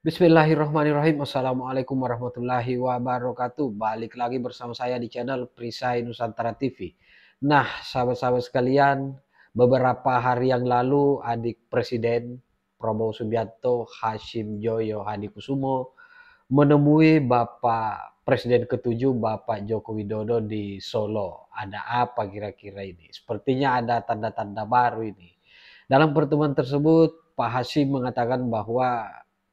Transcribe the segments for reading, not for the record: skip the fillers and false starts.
Bismillahirrahmanirrahim. Assalamualaikum warahmatullahi wabarakatuh. Balik lagi bersama saya di channel Perisai Nusantara TV. Nah, sahabat-sahabat sekalian, beberapa hari yang lalu adik Presiden Prabowo Subianto Hashim Joyo Hadikusumo menemui Bapak Presiden ke-7 Bapak Joko Widodo di Solo. Ada apa kira-kira ini? Sepertinya ada tanda-tanda baru ini. Dalam pertemuan tersebut, Pak Hashim mengatakan bahwa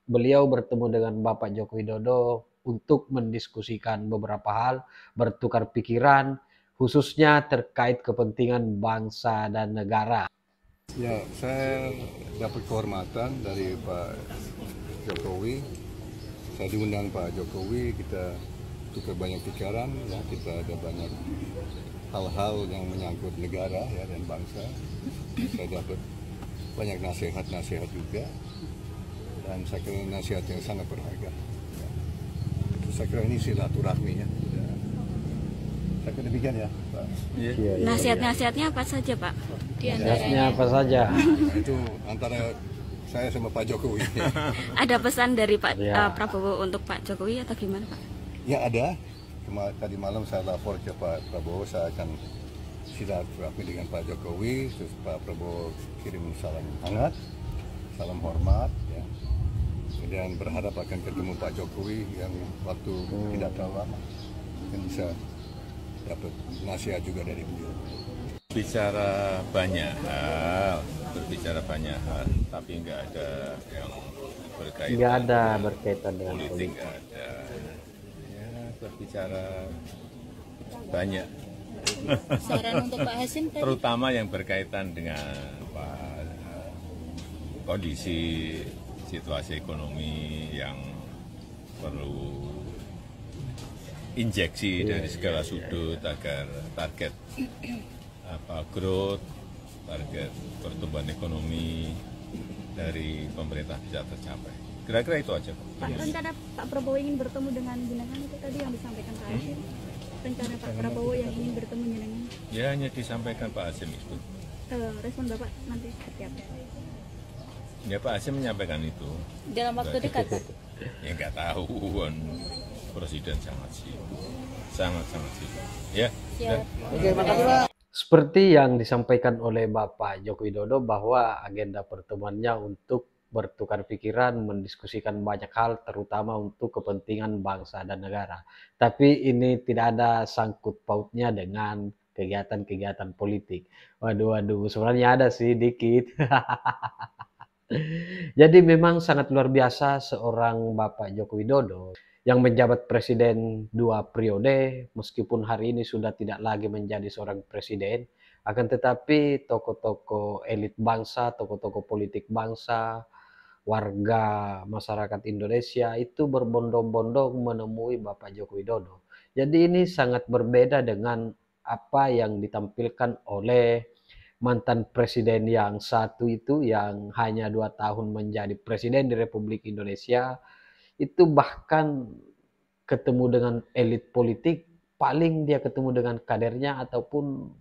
beliau bertemu dengan Bapak Joko Widodo untuk mendiskusikan beberapa hal, bertukar pikiran, khususnya terkait kepentingan bangsa dan negara. Ya, saya dapat kehormatan dari Pak Jokowi. Saya diundang Pak Jokowi, kita tukar banyak pikiran, ya, kita ada banyak hal-hal yang menyangkut negara ya, dan bangsa. Saya dapat banyak nasihat-nasihat juga, dan saya kira nasihat yang sangat berharga. Ya. Saya kira ini silaturahmi ya. Saya kira demikian ya, Pak. Nasihat-nasihatnya apa saja, Pak? Nasihatnya apa saja? Nah, itu antara saya sama Pak Jokowi. Ada pesan dari Pak Ya. Prabowo untuk Pak Jokowi atau gimana, Pak? Ya ada. Tadi malam saya lapor ke Pak Prabowo, saya akan silaturahmi dengan Pak Jokowi. Terus Pak Prabowo kirim salam hangat, salam hormat, ya. Kemudian berharap akan ketemu Pak Jokowi yang waktu tidak terlalu lama, yang bisa dapat nasihat juga dari beliau. Berbicara banyak hal, tapi nggak ada yang berkaitan. Nggak ada berkaitan dengan politik. Nggak ada. Ya, berbicara banyak. Saran untuk Pak Hashim tadi? Terutama yang berkaitan dengan kondisi situasi ekonomi yang perlu injeksi dari segala sudut agar target growth, target pertumbuhan ekonomi dari pemerintah bisa tercapai. Kira-kira itu aja, Pak. Pak, rencana Pak Prabowo ingin bertemu dengan jenengan itu tadi yang disampaikan Pak Hashim. Rencana Pak Prabowo yang ingin bertemu jenengan. Ya hanya disampaikan Pak Hashim itu. Respon Bapak nanti seperti apa? Ya Pak Hashim menyampaikan itu. Dalam waktu dekat, Pak? Ya nggak tahu, kan Presiden sangat sibuk, sangat sibuk. Ya. Siap. Oke, makasih Pak. Seperti yang disampaikan oleh Bapak Joko Widodo bahwa agenda pertemuannya untuk bertukar pikiran, mendiskusikan banyak hal, terutama untuk kepentingan bangsa dan negara. Tapi ini tidak ada sangkut pautnya dengan kegiatan-kegiatan politik. Waduh, sebenarnya ada sih dikit. Jadi memang sangat luar biasa seorang Bapak Joko Widodo yang menjabat presiden 2 periode, meskipun hari ini sudah tidak lagi menjadi seorang presiden, akan tetapi tokoh-tokoh elit bangsa, tokoh-tokoh politik bangsa, warga masyarakat Indonesia itu berbondong-bondong menemui Bapak Joko Widodo. Jadi ini sangat berbeda dengan apa yang ditampilkan oleh mantan presiden yang satu itu, yang hanya 2 tahun menjadi presiden di Republik Indonesia. Itu bahkan ketemu dengan elit politik, paling dia ketemu dengan kadernya ataupun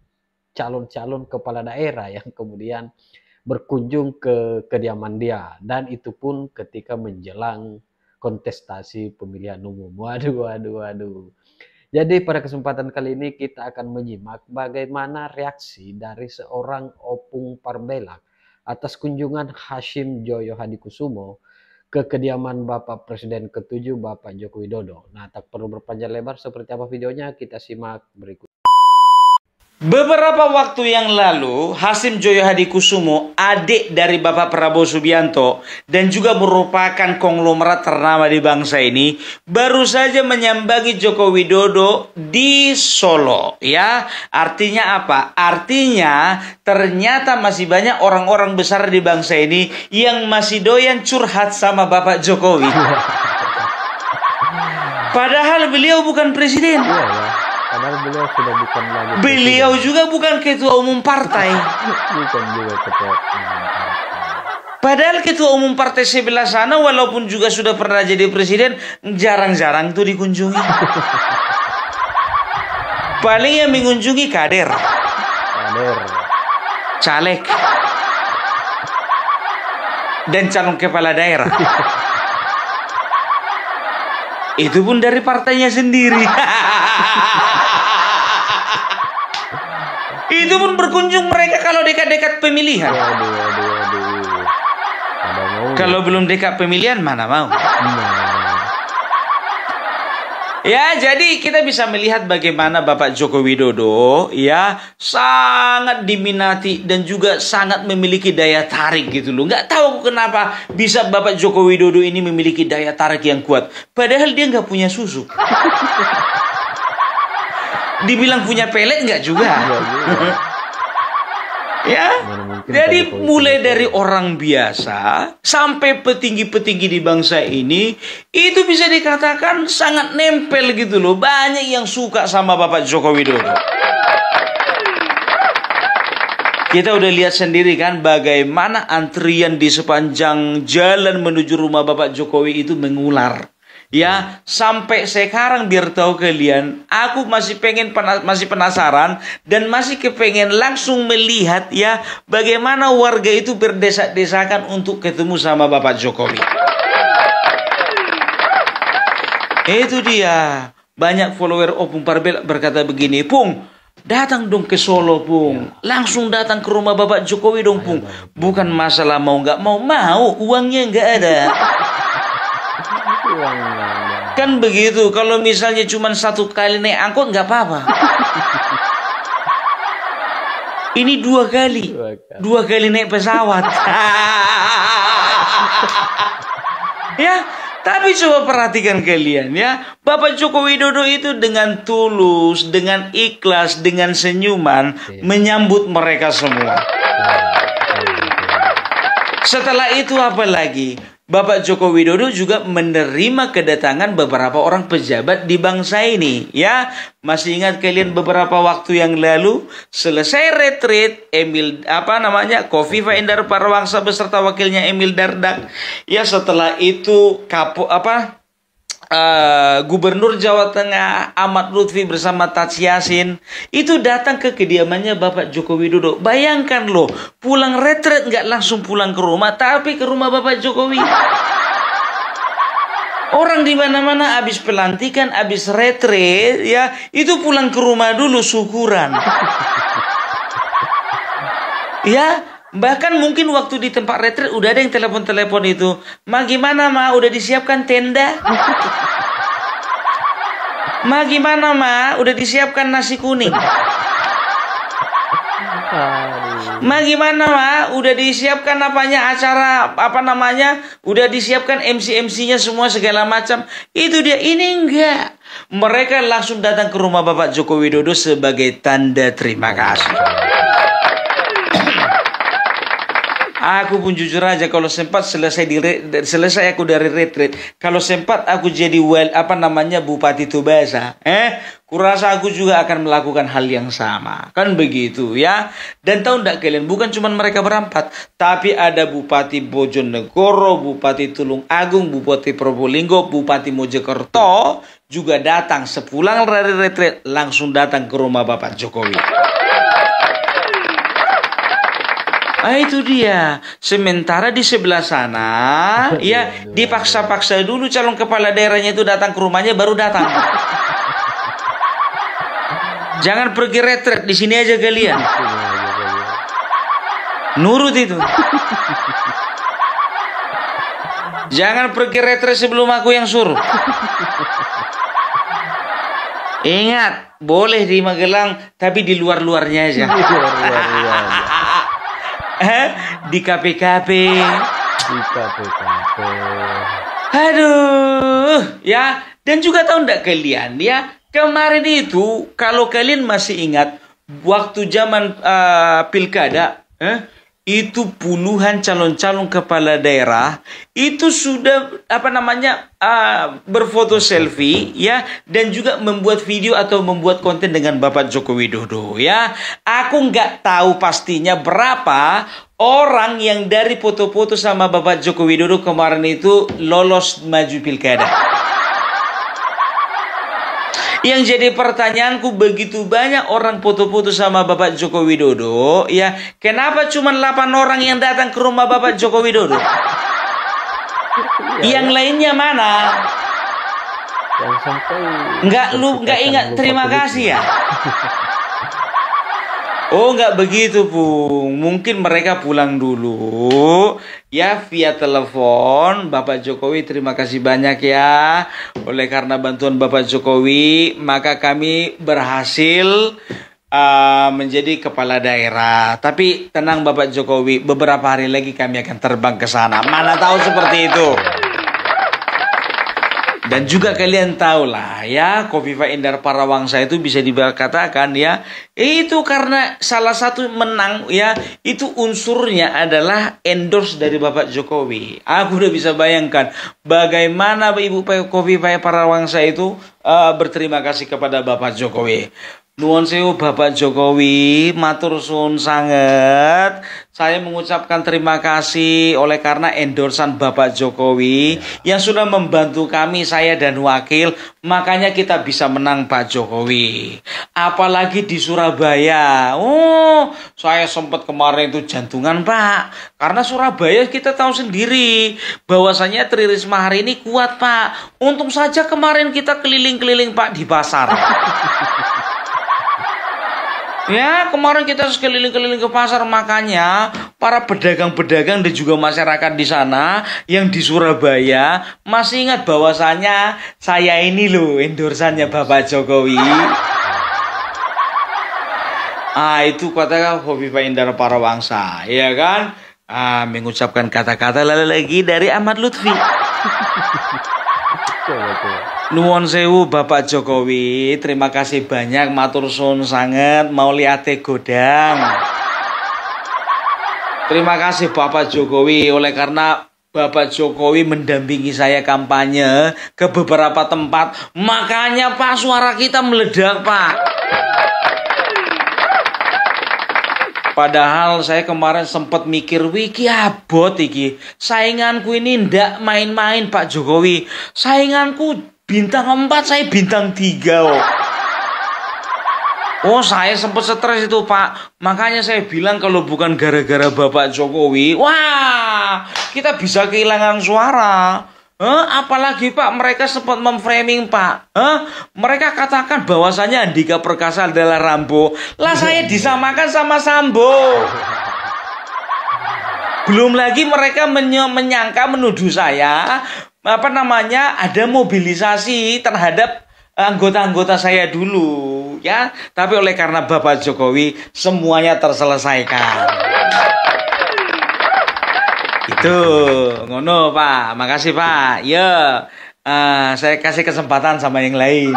calon-calon kepala daerah yang kemudian berkunjung ke kediaman dia, dan itu pun ketika menjelang kontestasi pemilihan umum. Waduh. Jadi pada kesempatan kali ini kita akan menyimak bagaimana reaksi dari seorang Opung Parbelak atas kunjungan Hashim Joyo Hadikusumo ke kediaman Bapak Presiden ke-7 Bapak Joko Widodo. Nah, tak perlu berpanjang lebar, seperti apa videonya kita simak berikut. Beberapa waktu yang lalu, Hashim Joyo Hadikusumo, adik dari Bapak Prabowo Subianto dan juga merupakan konglomerat ternama di bangsa ini, baru saja menyambangi Joko Widodo di Solo. Ya, artinya apa? Artinya ternyata masih banyak orang-orang besar di bangsa ini yang masih doyan curhat sama Bapak Jokowi. Padahal beliau bukan presiden. Padahal beliau sudah bukan lagi beliau presiden. Juga bukan ketua umum partai. Bukan juga ketua umum partai. Padahal ketua umum partai sebelah sana walaupun juga sudah pernah jadi presiden, jarang-jarang tuh dikunjungi. Paling yang mengunjungi kader, caleg, dan calon kepala daerah. Itu pun dari partainya sendiri. Itu pun berkunjung mereka kalau dekat-dekat pemilihan. Waduh. Ada mau. Kalau belum dekat pemilihan mana mau. Ya, jadi kita bisa melihat bagaimana Bapak Joko Widodo ya sangat diminati dan juga sangat memiliki daya tarik gitu loh. Nggak tahu aku kenapa bisa Bapak Joko Widodo ini memiliki daya tarik yang kuat. Padahal dia nggak punya susu. Dibilang punya pelet nggak juga. Ya, jadi mulai dari orang biasa sampai petinggi-petinggi di bangsa ini itu bisa dikatakan sangat nempel gitu loh. Banyak yang suka sama Bapak Joko Widodo. Kita udah lihat sendiri kan bagaimana antrian di sepanjang jalan menuju rumah Bapak Jokowi itu mengular. Ya, sampai sekarang biar tahu kalian, aku masih penasaran dan masih kepengen langsung melihat ya bagaimana warga itu berdesak-desakan untuk ketemu sama Bapak Jokowi. Itu dia. Banyak follower Opung Parbel berkata begini, Pung, datang dong ke Solo, Pung. Langsung datang ke rumah Bapak Jokowi dong, Pung. Bukan masalah mau nggak mau, uangnya nggak ada. Kan begitu, kalau misalnya cuma 1 kali naik angkot nggak apa-apa. Ini 2 kali. 2 kali naik pesawat. Ya, tapi coba perhatikan kalian ya. Bapak Joko Widodo itu dengan tulus, dengan ikhlas, dengan senyuman menyambut mereka semua. Setelah itu apa lagi? Bapak Joko Widodo juga menerima kedatangan beberapa orang pejabat di bangsa ini. Ya, masih ingat kalian beberapa waktu yang lalu selesai retreat Kofifa Indar Parawansa beserta wakilnya Emil Dardak. Ya, setelah itu Gubernur Jawa Tengah Ahmad Lutfi bersama Taj Yassin itu datang ke kediamannya Bapak Joko Widodo. Bayangkan loh, pulang retret nggak langsung pulang ke rumah, tapi ke rumah Bapak Jokowi. Orang di mana-mana habis pelantikan, habis retret, ya itu pulang ke rumah dulu syukuran. Ya. Bahkan mungkin waktu di tempat retret udah ada yang telepon-telepon itu. Ma gimana ma? Udah disiapkan tenda? Ma gimana ma? Udah disiapkan nasi kuning? Ma gimana ma? Udah disiapkan Udah disiapkan MC-MC-nya semua segala macam. Itu dia, ini enggak. Mereka langsung datang ke rumah Bapak Joko Widodo sebagai tanda terima kasih. Aku pun jujur aja kalau sempat selesai aku dari retreat, kalau sempat aku jadi Bupati Tubasa, kurasa aku juga akan melakukan hal yang sama. Kan begitu ya. Dan tahu enggak kalian, bukan cuma mereka berempat, tapi ada Bupati Bojonegoro, Bupati Tulung Agung, Bupati Probolinggo, Bupati Mojokerto juga datang sepulang dari retreat langsung datang ke rumah Bapak Jokowi. Itu dia. Sementara di sebelah sana, ya dipaksa-paksa dulu calon kepala daerahnya itu datang ke rumahnya baru datang. Jangan pergi retret, di sini aja kalian. Nurut itu. Jangan pergi retret sebelum aku yang suruh. Ingat, boleh di Magelang, tapi di luar-luarnya aja. Di KPKP. Aduh, ya. Dan juga tahu enggak kalian, ya, kemarin itu kalau kalian masih ingat waktu zaman pilkada, itu puluhan calon-calon kepala daerah itu sudah berfoto selfie ya, dan juga membuat video atau membuat konten dengan Bapak Joko Widodo ya. Aku nggak tahu pastinya berapa orang yang dari foto-foto sama Bapak Joko Widodo kemarin itu lolos maju pilkada. Yang jadi pertanyaanku, begitu banyak orang foto-foto sama Bapak Joko Widodo, ya, kenapa cuma 8 orang yang datang ke rumah Bapak Joko Widodo? Yang lainnya mana? Jangan sampai Nggak ingat terima kasih ya? Oh, nggak begitu, Bung. Mungkin mereka pulang dulu ya via telepon. Bapak Jokowi, terima kasih banyak ya. Oleh karena bantuan Bapak Jokowi, maka kami berhasil menjadi kepala daerah. Tapi tenang Bapak Jokowi, beberapa hari lagi kami akan terbang ke sana. Mana tahu seperti itu. Dan juga kalian tahu lah ya, Kofifa Indar Parawangsa itu bisa dikatakan ya, itu karena salah satu menang ya, itu unsurnya adalah endorse dari Bapak Jokowi. Aku udah bisa bayangkan bagaimana Ibu Kofifa Parawangsa itu berterima kasih kepada Bapak Jokowi. Nuwun sewu Bapak Jokowi, matur suwun sangat. Saya mengucapkan terima kasih oleh karena endorsan Bapak Jokowi yang sudah membantu kami, saya dan wakil. Makanya kita bisa menang Pak Jokowi. Apalagi di Surabaya. Oh, saya sempat kemarin itu jantungan Pak. Karena Surabaya kita tahu sendiri bahwasanya Tri Risma hari ini kuat Pak. Untung saja kemarin kita keliling-keliling Pak di pasar. Ya, kemarin kita sekeliling-keliling ke pasar, makanya para pedagang-pedagang dan juga masyarakat di sana yang di Surabaya masih ingat bahwasanya saya ini loh endorsannya Bapak Jokowi. Itu kata Kofifa Indar Parawangsa, ya kan? Mengucapkan kata-kata lagi dari Ahmad Lutfi. Nuwun sewu Bapak Jokowi, terima kasih banyak, matur suwun sangat, mau liate godang. Terima kasih Bapak Jokowi, oleh karena Bapak Jokowi mendampingi saya kampanye ke beberapa tempat, makanya Pak suara kita meledak Pak. Padahal saya kemarin sempat mikir, wiki abot iki. Sainganku ini ndak main-main Pak Jokowi. Sainganku bintang 4, saya bintang 3. Oh, saya sempat stres itu Pak. Makanya saya bilang kalau bukan gara-gara Bapak Jokowi, wah, kita bisa kehilangan suara. Apalagi Pak, mereka sempat memframing Pak. Mereka katakan bahwasanya Andika Perkasa adalah Rambo. Lah saya disamakan sama Sambo. Belum lagi mereka menyangka, menuduh saya ada mobilisasi terhadap anggota-anggota saya dulu ya. Tapi oleh karena Bapak Jokowi semuanya terselesaikan. Itu ngono Pak, makasih Pak. Ya, saya kasih kesempatan sama yang lain.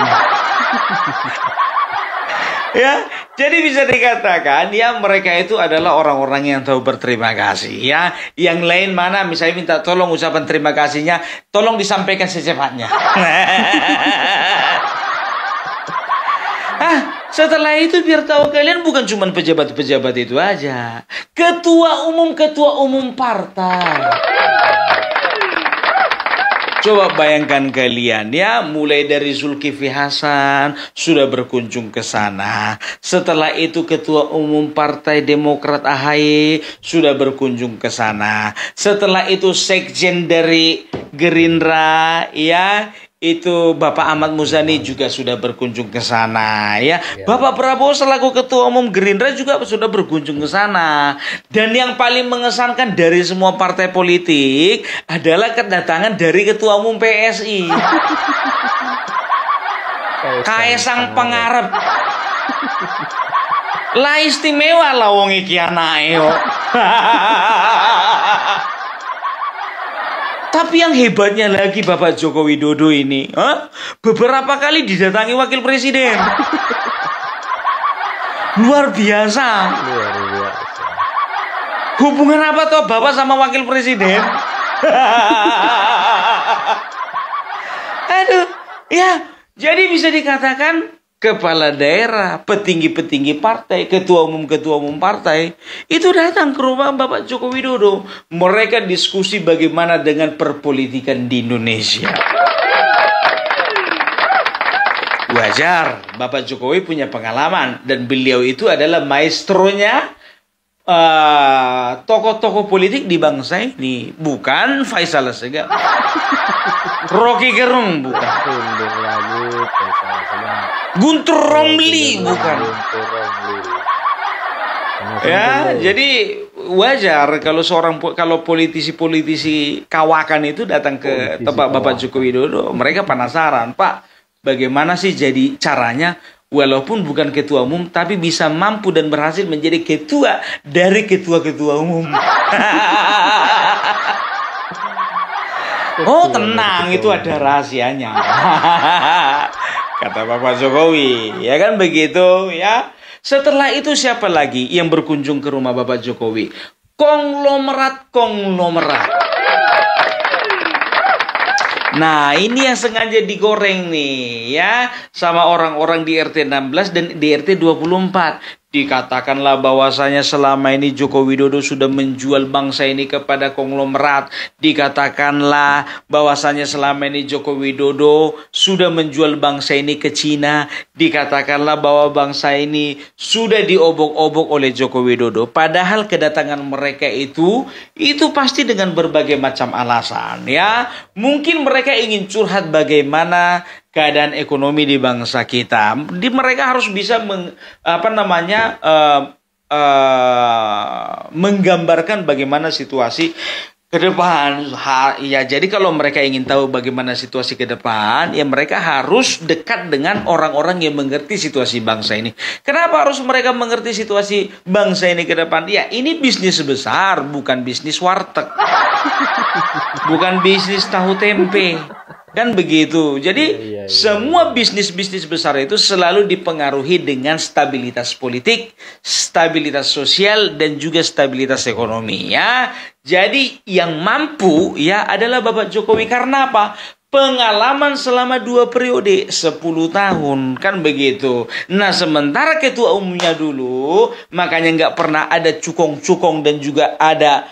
Ya, jadi bisa dikatakan ya mereka itu adalah orang-orang yang tahu berterima kasih ya. Yang lain mana misalnya minta tolong ucapan terima kasihnya, tolong disampaikan secepatnya. Setelah itu biar tahu kalian bukan cuma pejabat-pejabat itu aja. Ketua umum partai. Coba bayangkan kalian ya, mulai dari Zulkifli Hasan sudah berkunjung ke sana. Setelah itu Ketua Umum Partai Demokrat AHY sudah berkunjung ke sana. Setelah itu Sekjen dari Gerindra ya, itu Bapak Ahmad Muzani juga sudah berkunjung ke sana ya. Bapak Prabowo selaku Ketua Umum Gerindra juga sudah berkunjung ke sana. Dan yang paling mengesankan dari semua partai politik adalah kedatangan dari Ketua Umum PSI. Kaisang Pangarep. Lah istimewa lah wong iki anake yo. Tapi yang hebatnya lagi Bapak Joko Widodo ini, beberapa kali didatangi wakil presiden. Luar biasa. Hubungan apa toh Bapak sama wakil presiden? Aduh, ya, jadi bisa dikatakan kepala daerah, petinggi-petinggi partai, ketua umum partai itu datang ke rumah Bapak Joko Widodo. Mereka diskusi bagaimana dengan perpolitikan di Indonesia. Wajar, Bapak Jokowi punya pengalaman dan beliau itu adalah maestronya tokoh-tokoh politik di bangsa ini, bukan Faisal Assegaf, Rocky Gerung bukan, Mundur lagi, Faisal Assegaf. Guntur Romli bukan. Guntur Romli. Ya, jadi wajar kalau politisi-politisi kawakan itu datang ke Politisi tempat Bapak kawakan. Joko Widodo, mereka penasaran, Pak, bagaimana sih jadi caranya walaupun bukan ketua umum tapi bisa mampu dan berhasil menjadi ketua dari ketua-ketua umum. Oh, tenang, itu ada rahasianya. Kata Bapak Jokowi, ya kan begitu ya. Setelah itu siapa lagi yang berkunjung ke rumah Bapak Jokowi? Konglomerat. Nah, ini yang sengaja digoreng nih ya sama orang-orang di RT 16 dan di RT 24. Dikatakanlah bahwasanya selama ini Joko Widodo sudah menjual bangsa ini kepada konglomerat. Dikatakanlah bahwasanya selama ini Joko Widodo sudah menjual bangsa ini ke Cina. Dikatakanlah bahwa bangsa ini sudah diobok-obok oleh Joko Widodo. Padahal kedatangan mereka itu pasti dengan berbagai macam alasan ya. Mungkin mereka ingin curhat bagaimana keadaan ekonomi di bangsa kita. Mereka harus bisa menggambarkan bagaimana situasi ke depan. Ya, jadi kalau mereka ingin tahu bagaimana situasi ke depan, ya mereka harus dekat dengan orang-orang yang mengerti situasi bangsa ini. Kenapa harus mereka mengerti situasi bangsa ini ke depan? Ya, ini bisnis besar, bukan bisnis warteg. Bukan bisnis tahu tempe. Kan begitu. Jadi semua bisnis-bisnis besar itu selalu dipengaruhi dengan stabilitas politik, stabilitas sosial, dan juga stabilitas ekonomi ya. Jadi yang mampu ya adalah Bapak Jokowi. Karena apa? Pengalaman selama 2 periode 10 tahun kan begitu. Nah, sementara ketua umumnya dulu makanya nggak pernah ada cukong-cukong dan juga ada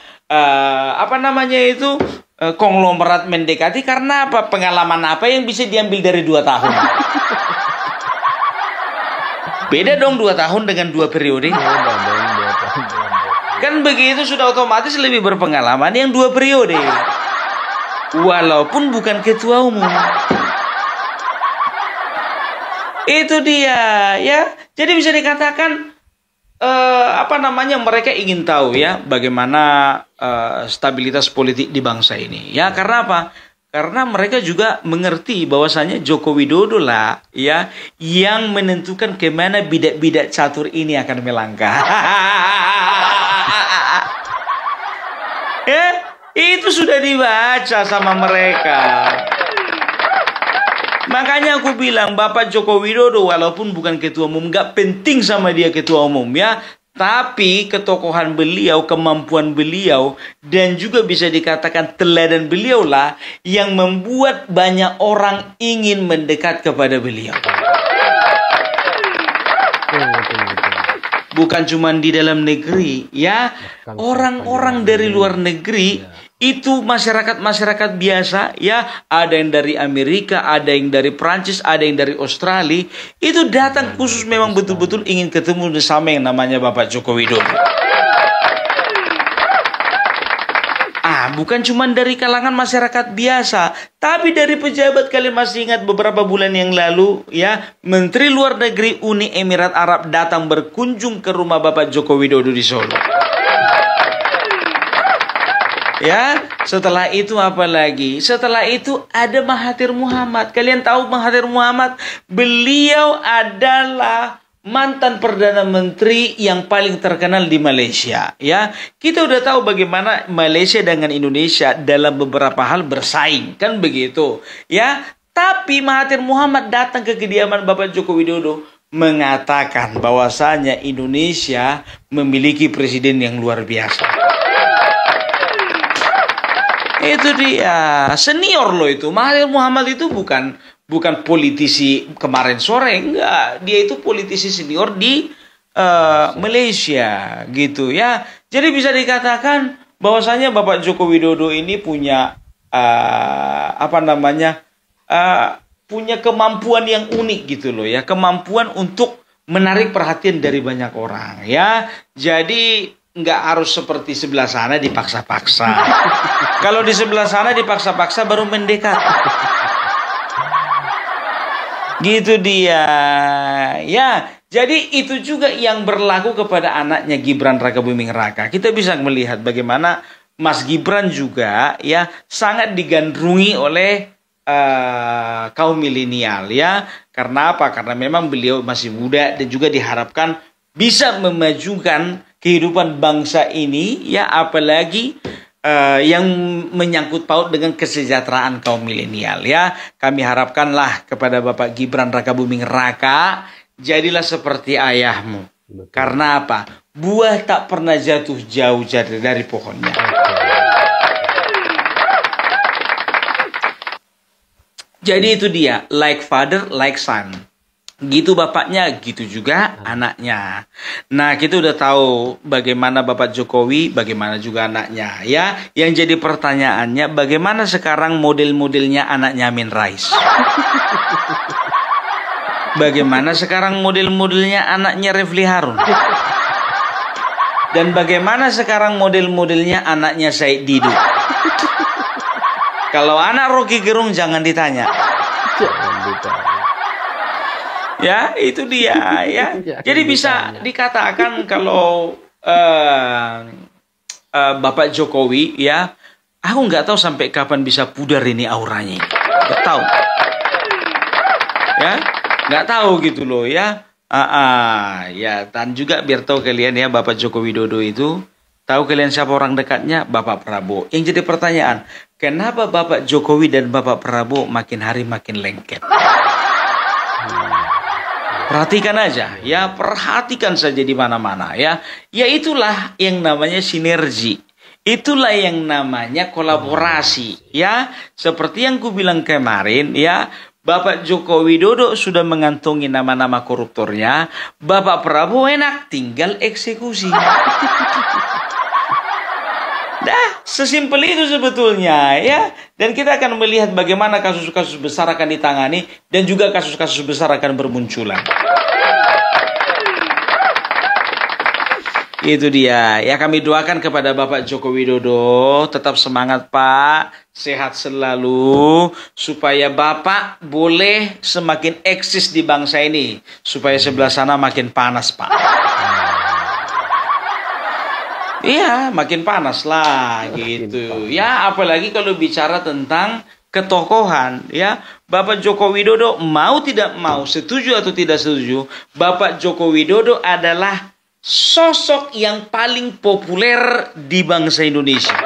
konglomerat mendekati. Karena apa? Pengalaman apa yang bisa diambil dari 2 tahun? Beda dong 2 tahun dengan 2 periode. Kan begitu, sudah otomatis lebih berpengalaman yang 2 periode. Walaupun bukan ketua umum. Itu dia ya. Jadi bisa dikatakan mereka ingin tahu ya bagaimana stabilitas politik di bangsa ini ya. Karena apa? Karena mereka juga mengerti bahwasanya Joko Widodo lah ya yang menentukan kemana bidak-bidak catur ini akan melangkah. Ya, itu sudah dibaca sama mereka. Makanya aku bilang Bapak Joko Widodo walaupun bukan ketua umum, nggak penting sama dia ketua umum ya. Tapi ketokohan beliau, kemampuan beliau, dan juga bisa dikatakan teladan beliau lah yang membuat banyak orang ingin mendekat kepada beliau. Bukan cuma di dalam negeri ya. Orang-orang dari luar negeri itu masyarakat biasa ya, ada yang dari Amerika, ada yang dari Prancis, ada yang dari Australia, itu datang khusus memang betul-betul ingin ketemu bersama yang namanya Bapak Joko Widodo. Bukan cuma dari kalangan masyarakat biasa, tapi dari pejabat. Kalian masih ingat beberapa bulan yang lalu ya, Menteri Luar Negeri Uni Emirat Arab datang berkunjung ke rumah Bapak Joko Widodo di Solo. Ya, setelah itu apa lagi? Setelah itu ada Mahathir Muhammad. Kalian tahu Mahathir Muhammad? Beliau adalah mantan Perdana Menteri yang paling terkenal di Malaysia. Ya, kita udah tahu bagaimana Malaysia dengan Indonesia dalam beberapa hal bersaing, kan begitu? Ya, tapi Mahathir Muhammad datang ke kediaman Bapak Joko Widodo mengatakan bahwasanya Indonesia memiliki presiden yang luar biasa. Itu dia, senior loh itu. Mahathir Muhammad itu bukan politisi kemarin sore, enggak. Dia itu politisi senior di Malaysia gitu ya. Jadi bisa dikatakan bahwasanya Bapak Joko Widodo ini punya punya kemampuan yang unik gitu loh ya. Kemampuan untuk menarik perhatian dari banyak orang ya. Jadi nggak harus seperti sebelah sana dipaksa-paksa. Kalau di sebelah sana dipaksa-paksa baru mendekat. Gitu dia. Ya, jadi itu juga yang berlaku kepada anaknya Gibran Rakabuming Raka. Kita bisa melihat bagaimana Mas Gibran juga ya sangat digandrungi oleh kaum milenial ya. Karena apa? Karena memang beliau masih muda dan juga diharapkan bisa memajukan kehidupan bangsa ini ya, apalagi yang menyangkut paut dengan kesejahteraan kaum milenial ya. Kami harapkanlah kepada Bapak Gibran Rakabuming Raka, jadilah seperti ayahmu. Betul. Karena apa? Buah tak pernah jatuh jauh dari pohonnya. Jadi itu dia, like father, like son. Gitu bapaknya, gitu juga anaknya. Nah, kita udah tahu bagaimana Bapak Jokowi, bagaimana juga anaknya ya. Yang jadi pertanyaannya, bagaimana sekarang model-modelnya anaknya Amin Rais? Bagaimana sekarang model-modelnya anaknya Refli Harun? Dan bagaimana sekarang model-modelnya anaknya Said Didu? Kalau anak Rocky Gerung jangan ditanya. Jangan ditanya. Ya, itu dia ya. Jadi bisa dikatakan kalau Bapak Jokowi ya, aku nggak tahu sampai kapan bisa pudar ini auranya. Nggak tahu. Ya, nggak tahu gitu loh ya. Ya, dan juga biar tahu kalian ya, Bapak Joko Widodo itu, tahu kalian siapa orang dekatnya? Bapak Prabowo. Yang jadi pertanyaan, kenapa Bapak Jokowi dan Bapak Prabowo makin hari makin lengket? Perhatikan aja, ya perhatikan saja di mana-mana ya. Ya itulah yang namanya sinergi. Itulah yang namanya kolaborasi ya. Seperti yang ku bilang kemarin ya, Bapak Joko Widodo sudah mengantongi nama-nama koruptornya, Bapak Prabowo enak tinggal eksekusi. Dah, sesimpel itu sebetulnya ya. Dan kita akan melihat bagaimana kasus-kasus besar akan ditangani dan juga kasus-kasus besar akan bermunculan. Itu dia. Ya, kami doakan kepada Bapak Joko Widodo tetap semangat Pak, sehat selalu supaya Bapak boleh semakin eksis di bangsa ini, supaya sebelah sana makin panas Pak. Iya, makin panas lah gitu. Ya, apalagi kalau bicara tentang ketokohan ya. Bapak Joko Widodo mau tidak mau, setuju atau tidak setuju, Bapak Joko Widodo adalah sosok yang paling populer di bangsa Indonesia.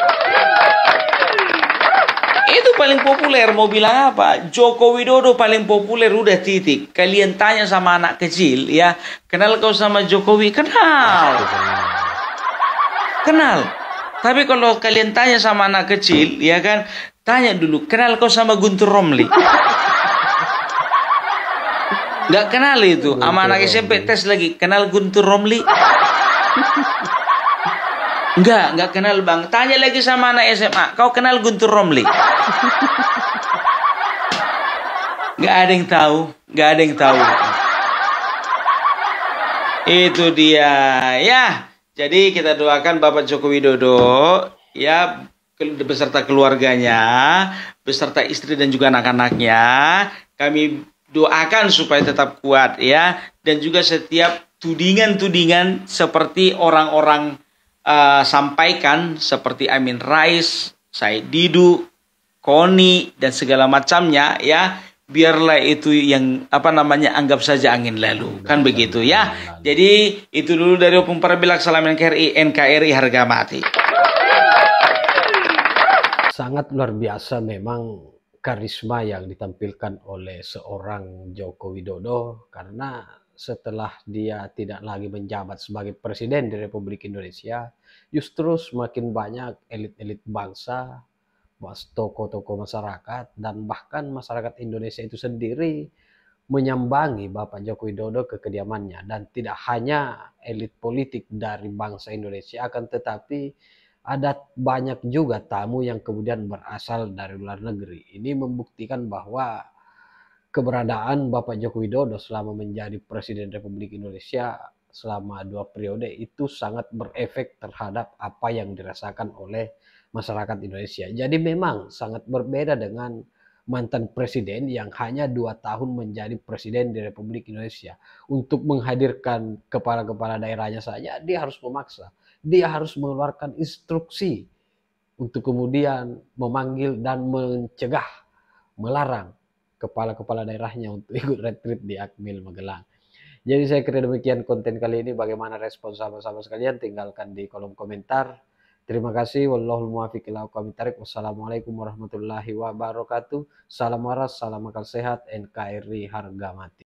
Itu paling populer, mau bilang apa? Joko Widodo paling populer, udah titik. Kalian tanya sama anak kecil ya, kenal kau sama Jokowi? Kenal. Tapi kalau kalian tanya sama anak kecil, ya kan, tanya dulu, kenal kau sama Guntur Romli? Nggak kenal itu. Sama anak SMP tes lagi, kenal Guntur Romli? Nggak kenal bang. Tanya lagi sama anak SMA, kau kenal Guntur Romli? Nggak ada yang tahu. Itu dia, ya. Jadi kita doakan Bapak Joko Widodo ya beserta keluarganya, beserta istri dan juga anak-anaknya. Kami doakan supaya tetap kuat ya, dan juga setiap tudingan-tudingan seperti orang-orang sampaikan seperti Amin Rais, Said Didu, Koni dan segala macamnya ya. Biarlah itu yang anggap saja angin lalu, kan begitu ya. Jadi itu dulu dari Opung Parabilak, salam NKRI harga mati. Sangat luar biasa memang karisma yang ditampilkan oleh seorang Joko Widodo, karena setelah dia tidak lagi menjabat sebagai presiden di Republik Indonesia, justru semakin banyak elit-elit bangsa, tokoh-tokoh masyarakat, dan bahkan masyarakat Indonesia itu sendiri menyambangi Bapak Joko Widodo ke kediamannya. Dan tidak hanya elit politik dari bangsa Indonesia, akan tetapi ada banyak juga tamu yang kemudian berasal dari luar negeri. Ini membuktikan bahwa keberadaan Bapak Joko Widodo selama menjadi Presiden Republik Indonesia selama 2 periode itu sangat berefek terhadap apa yang dirasakan oleh masyarakat Indonesia. Jadi memang sangat berbeda dengan mantan presiden yang hanya 2 tahun menjadi presiden di Republik Indonesia. Untuk menghadirkan kepala-kepala daerahnya saja dia harus memaksa. Dia harus mengeluarkan instruksi untuk kemudian memanggil dan mencegah, melarang kepala-kepala daerahnya untuk ikut retreat di Akmil Magelang. Jadi saya kira demikian konten kali ini. Bagaimana respon sahabat-sahabat sekalian? Tinggalkan di kolom komentar. Terima kasih. Wallahul muwaffiq ila aqwamit thoriq. Wassalamualaikum warahmatullahi wabarakatuh. Salam waras, salam akal sehat, NKRI harga mati.